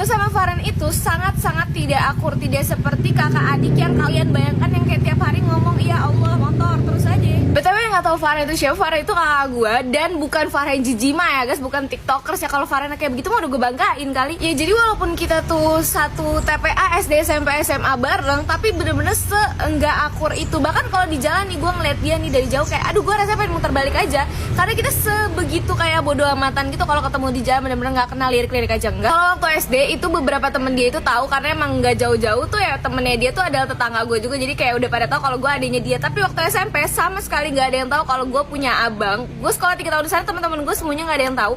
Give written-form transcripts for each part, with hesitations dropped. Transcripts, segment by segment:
Sama Farhan itu sangat-sangat tidak akur, tidak seperti kakak adik yang kalian bayangkan yang kayak tiap hari ngomong iya Allah motor terus aja. BTW nggak tahu Farhan itu siapa, Farhan itu kakak gue dan bukan Farhan Jijima ya guys, bukan tiktokers ya. Kalau Farhan kayak begitu mah udah gue banggain kali. Ya jadi walaupun kita tuh satu TPA SD SMP SMA bareng, tapi bener-bener seenggak akur itu. Bahkan kalau di jalan nih gue ngeliat dia nih dari jauh kayak aduh gue rasanya pengen muter balik aja, karena kita sebegitu kayak bodo amatan gitu. Kalau ketemu di jalan bener-bener nggak kenal lirik-lirik aja enggak. Kalau waktu SD itu beberapa temen dia itu tahu karena emang nggak jauh-jauh tuh ya, temennya dia tuh adalah tetangga gue juga, jadi kayak udah pada tahu kalau gue adiknya dia. Tapi waktu SMP sama sekali nggak ada yang tahu kalau gue punya abang. Gue sekolah 3 tahun di sana, teman-teman gue semuanya nggak ada yang tahu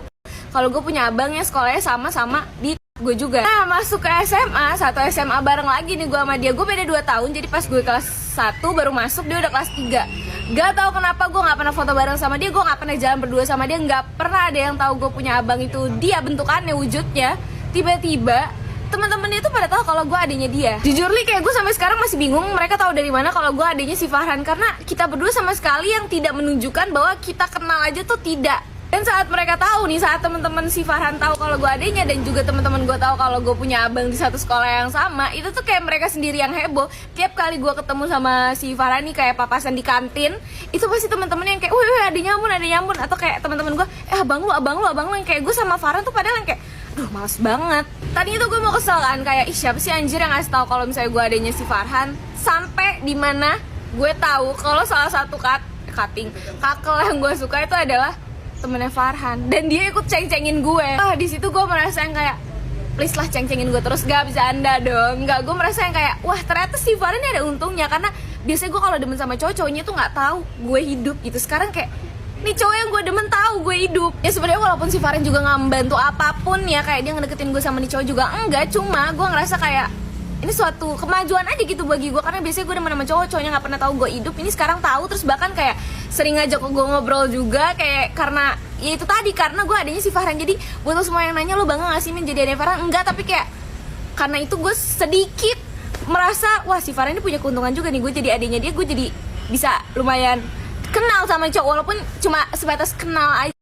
kalau gue punya abang yang sekolahnya sama-sama di gue juga. Nah masuk ke SMA, satu SMA bareng lagi nih gue sama dia. Gue beda 2 tahun, jadi pas gue kelas 1 baru masuk, dia udah kelas 3. Gak tahu kenapa gue nggak pernah foto bareng sama dia, gue nggak pernah jalan berdua sama dia, nggak pernah ada yang tahu gue punya abang itu dia bentukannya, wujudnya. Tiba-tiba teman-temannya itu pada tahu kalau gue adiknya dia. Jujur li kayak gue sampai sekarang masih bingung mereka tahu dari mana kalau gue adiknya si Farhan, karena kita berdua sama sekali yang tidak menunjukkan bahwa kita kenal aja tuh tidak. Dan saat mereka tahu nih, saat teman-teman si Farhan tahu kalau gue adiknya dan juga teman-teman gue tahu kalau gue punya abang di satu sekolah yang sama, itu tuh kayak mereka sendiri yang heboh. Tiap kali gue ketemu sama si Farhan nih kayak papasan di kantin, itu pasti teman-teman yang kayak wih adiknya ampun, atau kayak teman-teman gue abang lu yang kayak gue sama Farhan tuh padahal yang kayak aduh males banget. Tadinya tuh gue mau kesel kan, kayak ih siapa sih anjir yang ngasih tahu kalau misalnya gue adanya si Farhan. Sampai dimana gue tahu kalau salah satu kakel yang gue suka itu adalah temennya Farhan, dan dia ikut ceng-cengin gue. Di situ gue merasa yang kayak please lah ceng-cengin gue terus, gak bisa anda dong. Gue merasa yang kayak wah ternyata si Farhan ini ada untungnya, karena biasanya gue kalau demen sama cowok-cowoknya tuh nggak tahu gue hidup gitu. Sekarang kayak nih cowok yang gue demen tahu gue hidup. Ya sebenarnya walaupun si Farhan juga nggak membantu apapun ya, kayak dia ngedeketin gue sama nih cowok juga enggak, cuma gue ngerasa kayak ini suatu kemajuan aja gitu bagi gue, karena biasanya gue demen sama cowoknya nggak pernah tahu gue hidup, ini sekarang tahu. Terus bahkan kayak sering ngajak gue ngobrol juga, kayak karena ya itu tadi, karena gue adanya si Farhan. Jadi buat lo semua yang nanya lo bangga nggak sih Min jadi adanya Farhan, enggak, tapi kayak karena itu gue sedikit merasa wah si Farhan ini punya keuntungan juga nih, gue jadi adanya dia, gue jadi bisa lumayan kenal sama cowok walaupun cuma sebatas kenal aja.